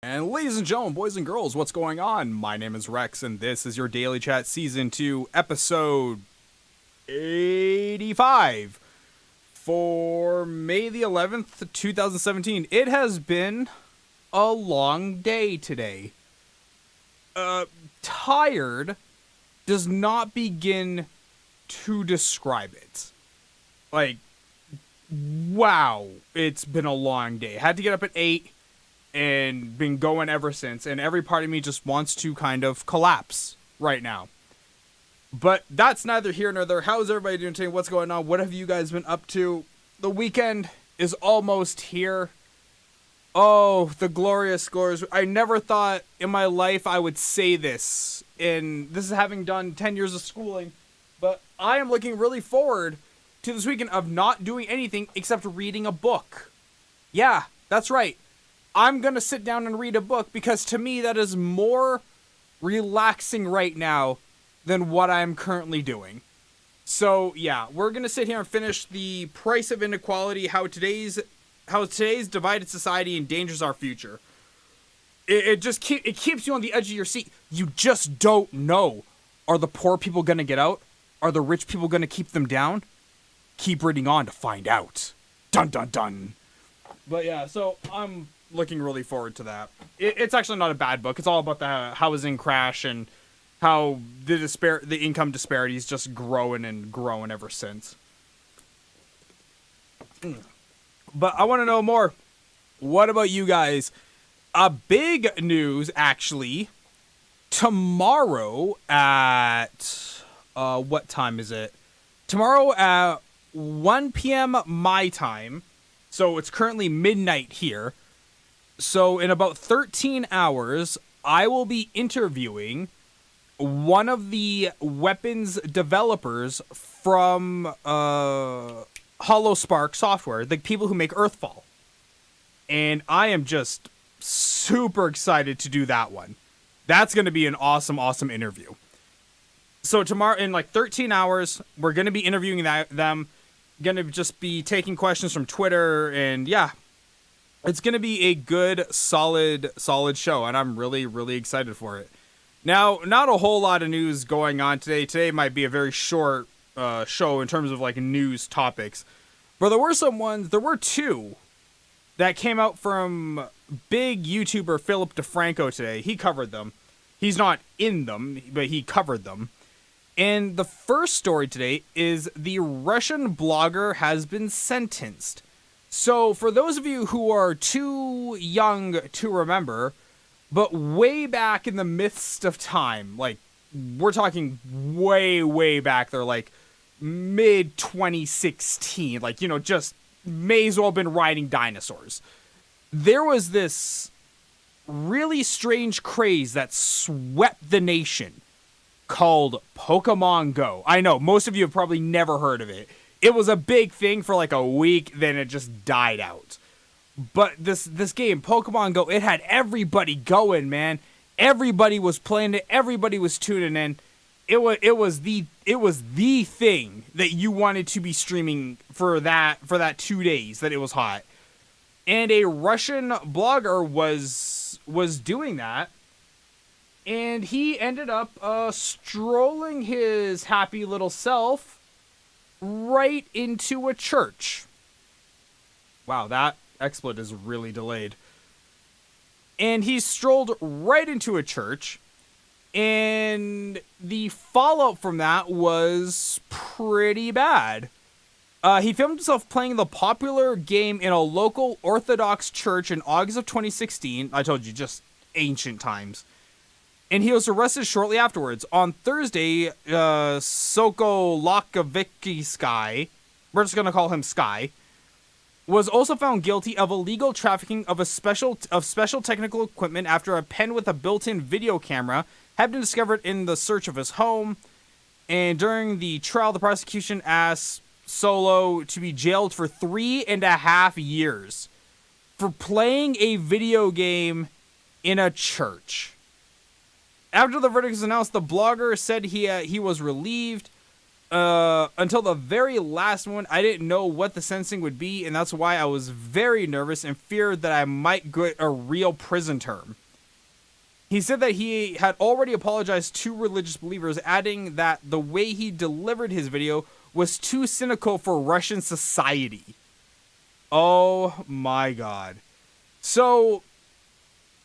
And ladies and gentlemen, boys and girls, what's going on? My name is Rex, and this is your Daily Chat Season 2, Episode 85 for May the 11th, 2017. It has been a long day today. Tired does not begin to describe it. Like, wow, it's been a long day. Had to get up at 8 and been going ever since, and every part of me just wants to kind of collapse right now. But that's neither here nor there. How's everybody doing today? What's going on? What have you guys been up to? The weekend is almost here. Oh, the glorious scores. I never thought in my life I would say this, and this is having done 10 years of schooling, but I am looking really forward to this weekend of not doing anything except reading a book. Yeah, that's right. I'm going to sit down and read a book because to me that is more relaxing right now than what I'm currently doing. So yeah, we're going to sit here and finish The Price of Inequality, how today's divided society endangers our future. It keeps you on the edge of your seat. You just don't know. Are the poor people going to get out? Are the rich people going to keep them down? Keep reading on to find out. Dun dun dun. But yeah, so I'm looking really forward to that. It's actually not a bad book. It's all about the housing crash and how the income disparities just growing and growing ever since. But I want to know more. What about you guys? A big news, actually. Tomorrow at what time is it? Tomorrow at 1 p.m. my time. So it's currently midnight here. So in about 13 hours, I will be interviewing one of the weapons developers from HoloSpark software, the people who make Earthfall. And I am just super excited to do that one. That's going to be an awesome, awesome interview. So tomorrow, in like 13 hours, we're going to be interviewing them. Going to just be taking questions from Twitter, and yeah. It's going to be a good, solid show, and I'm really, really excited for it. Now, not a whole lot of news going on today. Today might be a very short show in terms of like news topics. But there were two that came out from big YouTuber Philip DeFranco today. He covered them. He's not in them, but he covered them. And the first story today is the Russian blogger has been sentenced. So, for those of you who are too young to remember, but way back in the midst of time, like, we're talking way, way back there, like, mid-2016, like, just may as well have been riding dinosaurs. There was this really strange craze that swept the nation called Pokemon Go. I know, most of you have probably never heard of it. It was a big thing for like a week, then it just died out. But this game, Pokemon Go, it had everybody going, man. Everybody was playing it. Everybody was tuning in. It was the thing that you wanted to be streaming for that 2 days that it was hot. And a Russian blogger was doing that. And he ended up strolling his happy little self right into a church. Wow, that expletive is really delayed. And he strolled right into a church, and the fallout from that was pretty bad. He filmed himself playing the popular game in a local Orthodox church in August of 2016. I told you, just ancient times. And he was arrested shortly afterwards. On Thursday, Sokolokavicki Sky, we're just going to call him Sky, was also found guilty of illegal trafficking of special technical equipment after a pen with a built-in video camera had been discovered in the search of his home. And during the trial, the prosecution asked Solo to be jailed for 3.5 years for playing a video game in a church. After the verdict was announced, the blogger said he was relieved until the very last one, I didn't know what the sentencing would be, and that's why I was very nervous and feared that I might get a real prison term. He said that he had already apologized to religious believers, adding that the way he delivered his video was too cynical for Russian society. Oh my God. So,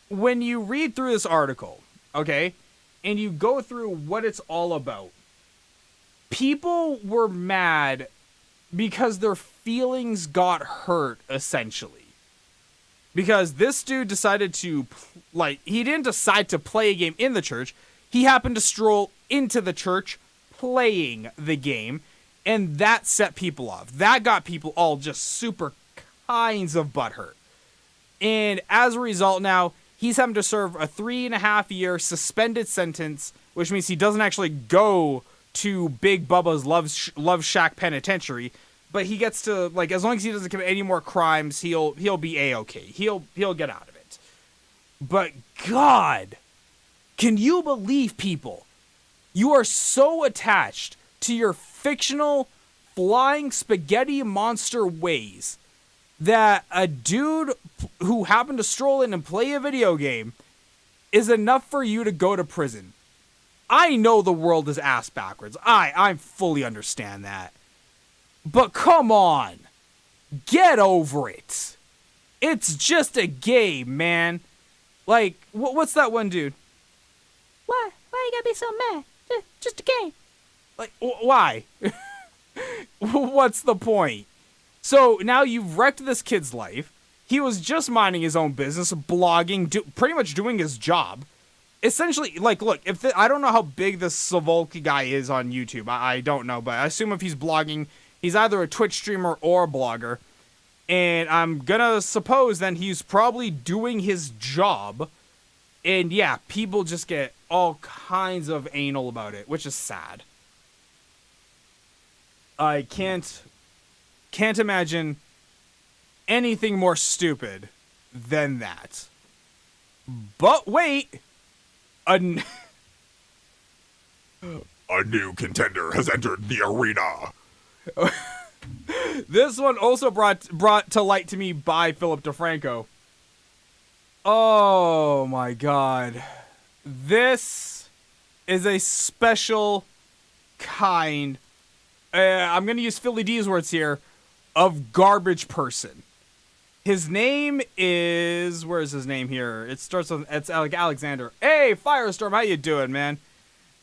when you read through this article, okay, and you go through what it's all about, people were mad because their feelings got hurt, essentially. Because this dude decided to, he didn't decide to play a game in the church. He happened to stroll into the church playing the game, and that set people off. That got people all just super kinds of butthurt. And as a result now, he's having to serve a 3.5-year suspended sentence, which means he doesn't actually go to Big Bubba's Love Shack Penitentiary, but he gets to, as long as he doesn't commit any more crimes, he'll be A-okay. He'll get out of it. But God, can you believe, people? You are so attached to your fictional flying spaghetti monster ways that a dude who happened to stroll in and play a video game is enough for you to go to prison. I know the world is ass backwards. I fully understand that. But come on. Get over it. It's just a game, man. What's that one dude? Why? Why you gotta be so mad? Just a game. Why? What's the point? So now you've wrecked this kid's life. He was just minding his own business, blogging, pretty much doing his job. Essentially, look, I don't know how big this Savolki guy is on YouTube. I don't know, but I assume if he's blogging, he's either a Twitch streamer or a blogger. And I'm gonna suppose then he's probably doing his job. And yeah, people just get all kinds of anal about it, which is sad. I can't imagine anything more stupid than that. But wait! A new contender has entered the arena. This one also brought to light to me by Philip DeFranco. Oh my God. This is a special kind, I'm going to use Philly D's words here, of garbage person. His name is, where is his name here? It starts with, it's Alexander. Hey, Firestorm, how you doing, man?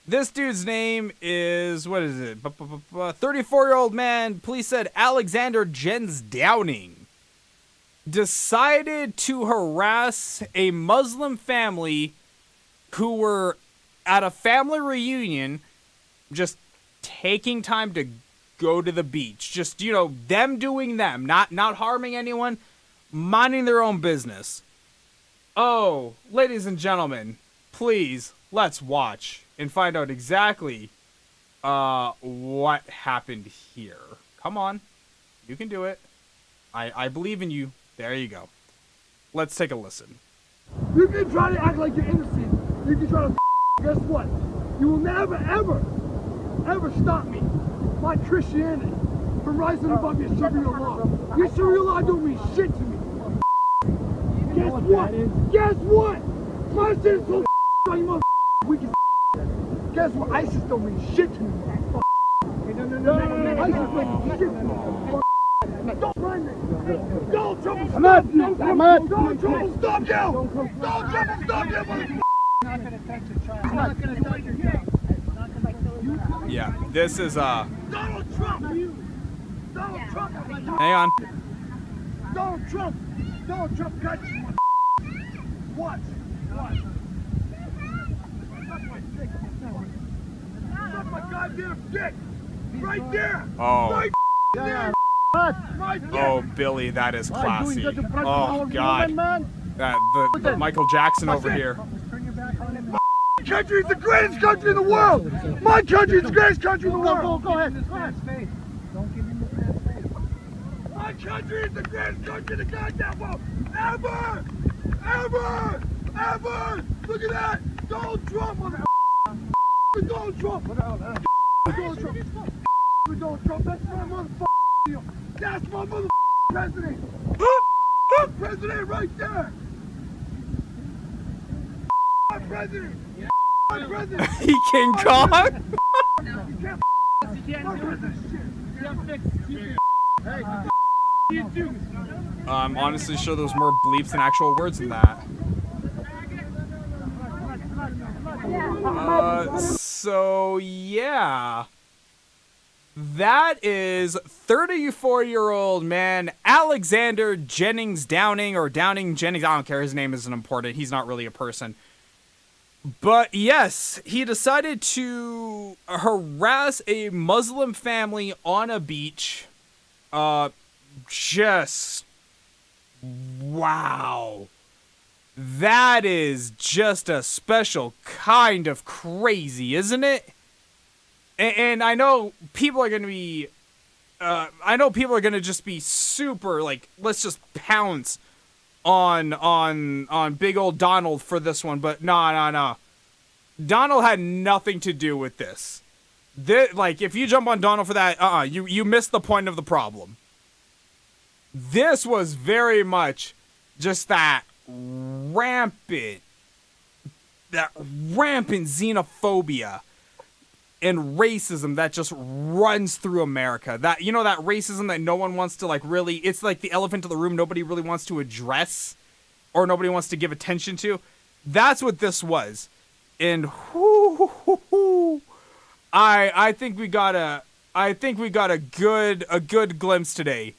This dude's name is, what is it? 34-year-old man, police said Alexander Jens Downing decided to harass a Muslim family who were at a family reunion, just taking time to go to the beach. Just, them doing them, not harming anyone, minding their own business. Oh, ladies and gentlemen, please, let's watch and find out exactly what happened here. Come on. You can do it. I believe in you. There you go. Let's take a listen. You can try to act like you're innocent. You can try to guess what? You will never, ever, ever stop me, my Christianity, from rising above your Sharia law. Your Sharia law don't mean shit to me. Guess what? Guess what? My shit is so you mother wicked. Guess what? ISIS don't mean shit to me. No. ISIS don't mean shit to me. Don't run me. Don't trouble stop you. Don't trouble stop you. Don't trouble stop you, motherfucker. I'm not gonna touch your head. Yeah, this is Donald Trump. Donald Trump. Hang on. Donald Trump got you. Watch. Suck my dick. Suck my goddamn dick. Right there. Oh. Right there. Right there. Oh, Billy, that is classy. Oh God. The Michael Jackson over here. My country is the greatest country in the world. My country is the greatest country in the world. Go ahead. Don't give him the man's face. My country is the greatest country in the goddamn world. Ever. Look at that. Donald Trump, mother. Donald Trump. Donald Trump. Donald Trump. That's my motherfucking deal. That's my motherfucking president. President right there. My president. My president. He King Kong? You can't my president shit. I'm honestly sure there's more bleeps than actual words than that. So yeah. That is 34-year-old man Alexander Jennings Downing, or Downing Jennings. I don't care. His name isn't important. He's not really a person. But yes, he decided to harass a Muslim family on a beach. Just wow. That is just a special kind of crazy, isn't it? And I know people are going to be, just be super, like, let's just pounce on big old Donald for this one, but no. Donald had nothing to do with this. Like, if you jump on Donald for that, you missed the point of the problem. This was very much just that rampant xenophobia and racism that just runs through America. That, you know, that racism that no one wants to, like, really, it's like the elephant in the room nobody really wants to address or nobody wants to give attention to. That's what this was. And I think we got a good glimpse today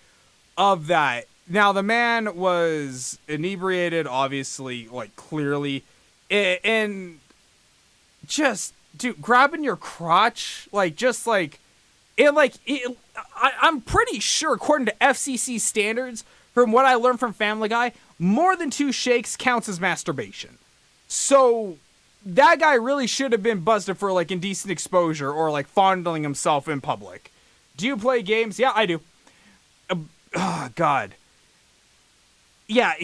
of that. Now, the man was inebriated, obviously, like, clearly, and just, dude, grabbing your crotch, like, just, like, I'm pretty sure, according to FCC standards, from what I learned from Family Guy, more than 2 shakes counts as masturbation. So, that guy really should have been busted for, like, indecent exposure or, like, fondling himself in public. Do you play games? Yeah, I do. Oh, God. Yeah,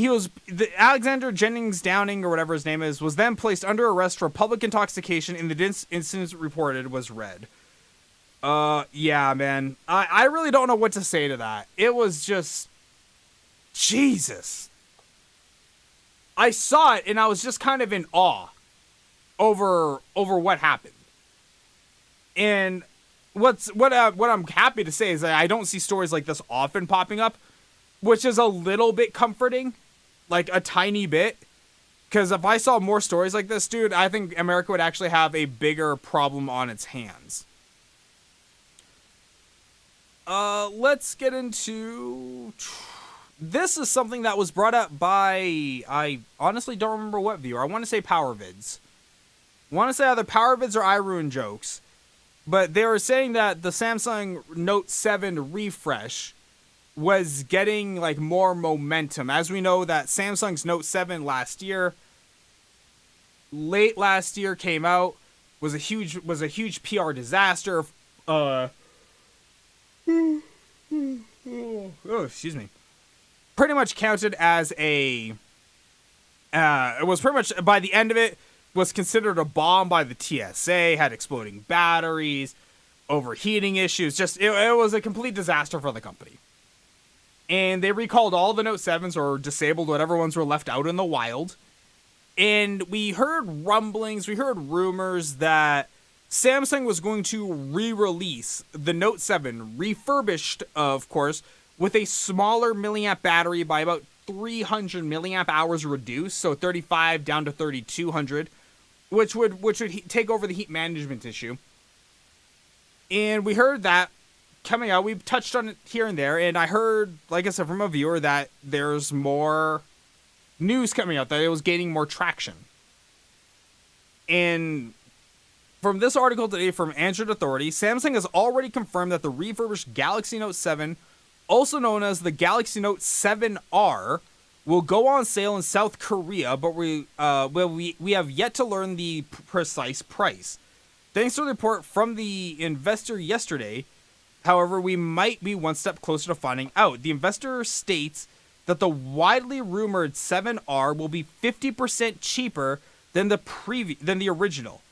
Alexander Jennings Downing, or whatever his name is, was then placed under arrest for public intoxication, and the incident reported was read. Yeah, man. I really don't know what to say to that. It was just, Jesus. I saw it, and I was just kind of in awe over what happened. And what I'm happy to say is that I don't see stories like this often popping up, which is a little bit comforting, like a tiny bit. Because if I saw more stories like this, dude, I think America would actually have a bigger problem on its hands. Let's get into... This is something that was brought up by... I honestly don't remember what viewer. I want to say PowerVids. I want to say either PowerVids or iRuinJokes. But they were saying that the Samsung Note 7 refresh was getting, like, more momentum. As we know that Samsung's Note 7 late last year came out, was a huge PR disaster. Excuse me. Pretty much counted as it was pretty much, by the end of it, was considered a bomb by the TSA, had exploding batteries, overheating issues, just, it was a complete disaster for the company. And they recalled all the Note 7s, or disabled whatever ones were left out in the wild. And we heard rumblings, we heard rumors that Samsung was going to re-release the Note 7, refurbished, of course, with a smaller milliamp battery by about 300 milliamp hours reduced, so 35 down to 3200, which would take over the heat management issue. And we heard that coming out. We've touched on it here and there, and I heard, like I said, from a viewer that there's more news coming out, that it was gaining more traction. And from this article today from Android Authority, Samsung has already confirmed that the refurbished Galaxy Note 7, also known as the Galaxy Note 7R, will go on sale in South Korea, but we have yet to learn the precise price. Thanks to the report from the investor yesterday, however, we might be one step closer to finding out. The investor states that the widely rumored 7R will be 50% cheaper than the original.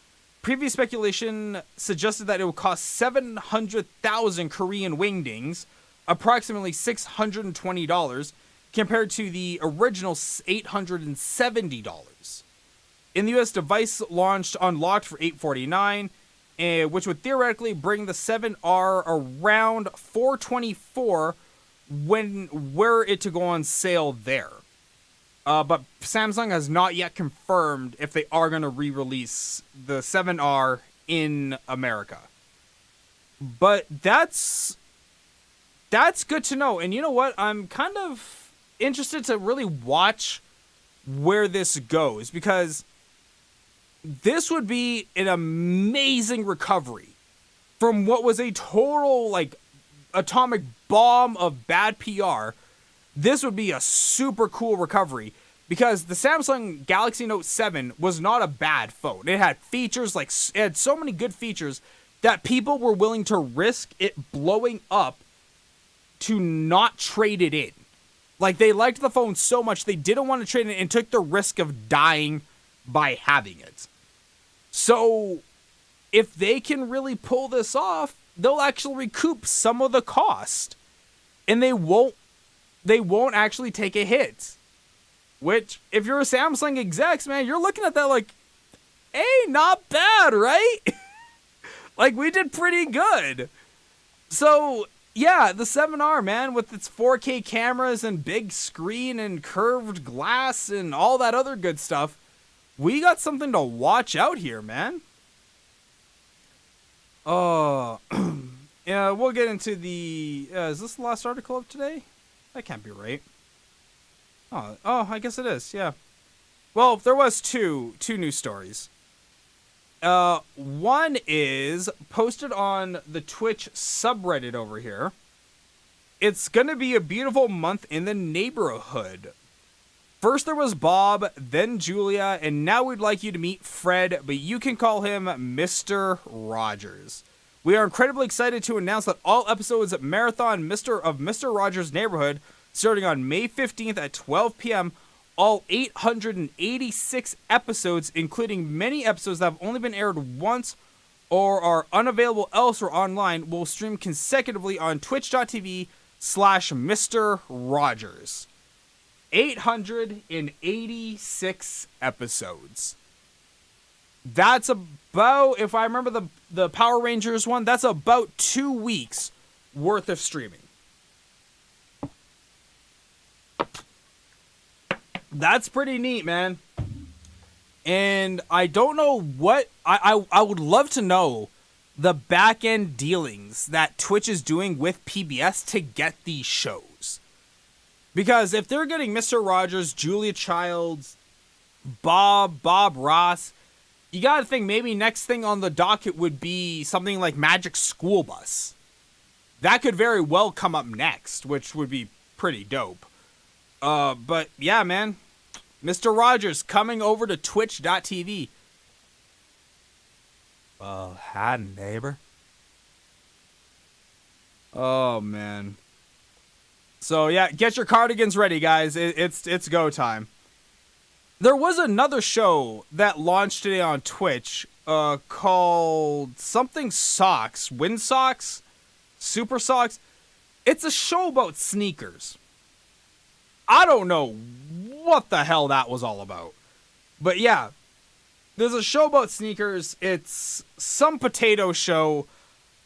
Previous speculation suggested that it would cost 700,000 Korean wingdings, approximately $620, compared to the original $870. In the US, device launched unlocked for $849, which would theoretically bring the 7R around $424 were it to go on sale there. But Samsung has not yet confirmed if they are going to re-release the 7R in America. But that's good to know. And you know what? I'm kind of interested to really watch where this goes, because this would be an amazing recovery from what was a total, like, atomic bomb of bad PR. This would be a super cool recovery, because the Samsung Galaxy Note 7 was not a bad phone. It had features, like, it had so many good features that people were willing to risk it blowing up to not trade it in. Like, they liked the phone so much they didn't want to trade it and took the risk of dying by having it. So, if they can really pull this off, they'll actually recoup some of the cost. And they won't actually take a hit. Which, if you're a Samsung execs, man, you're looking at that like, hey, not bad, right? Like, we did pretty good. So, yeah, the 7R, man, with its 4K cameras and big screen and curved glass and all that other good stuff, we got something to watch out here, man. Yeah, we'll get into the... is this the last article of today? That can't be right. Oh, I guess it is, yeah. Well, there was two news stories. One is posted on the Twitch subreddit over here. It's gonna be a beautiful month in the neighborhood. First there was Bob, then Julia, and now we'd like you to meet Fred, but you can call him Mr. Rogers. We are incredibly excited to announce that all episodes of Marathon Mr. Rogers' Neighborhood, starting on May 15th at 12 p.m., all 886 episodes, including many episodes that have only been aired once or are unavailable elsewhere online, will stream consecutively on twitch.tv/Mr. Rogers. 886 episodes. That's about, if I remember the Power Rangers one, that's about 2 weeks worth of streaming. That's pretty neat, man. And I don't know what... I would love to know the back-end dealings that Twitch is doing with PBS to get these shows. Because if they're getting Mr. Rogers, Julia Childs, Bob Ross, you gotta think maybe next thing on the docket would be something like Magic School Bus. That could very well come up next, which would be pretty dope. But yeah, man. Mr. Rogers coming over to twitch.tv. Well, hi, neighbor. Oh, man. So, yeah, get your cardigans ready, guys. It's go time. There was another show that launched today on Twitch called something Socks. Wind Socks? Super Socks? It's a show about sneakers. I don't know what the hell that was all about. But yeah, there's a show about sneakers. It's some potato show.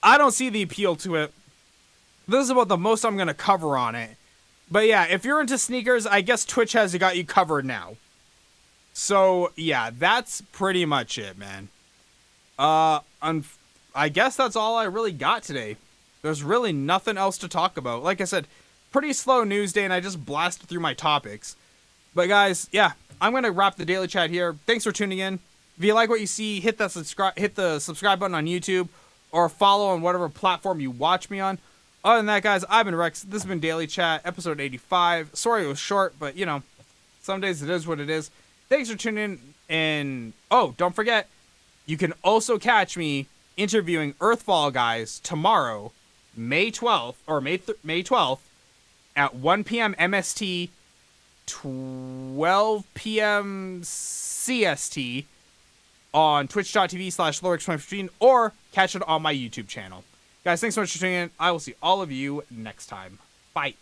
I don't see the appeal to it. This is about the most I'm going to cover on it. But yeah, if you're into sneakers, I guess Twitch has got you covered now. So yeah, that's pretty much it, man. I guess that's all I really got today. There's really nothing else to talk about. Like I said, pretty slow news day, and I just blasted through my topics. But guys, yeah, I'm gonna wrap the daily chat here. Thanks for tuning in. If you like what you see, hit the subscribe button on YouTube, or follow on whatever platform you watch me on. Other than that, guys, I've been Rex. This has been Daily Chat, episode 85. Sorry it was short, but you know, some days it is what it is. Thanks for tuning in, and oh, don't forget, you can also catch me interviewing Earthfall guys tomorrow, May 12th, or May 12th, at 1 p.m. MST, 12 p.m. CST, on twitch.tv/Lorix2015 or catch it on my YouTube channel. Guys, thanks so much for tuning in. I will see all of you next time. Bye.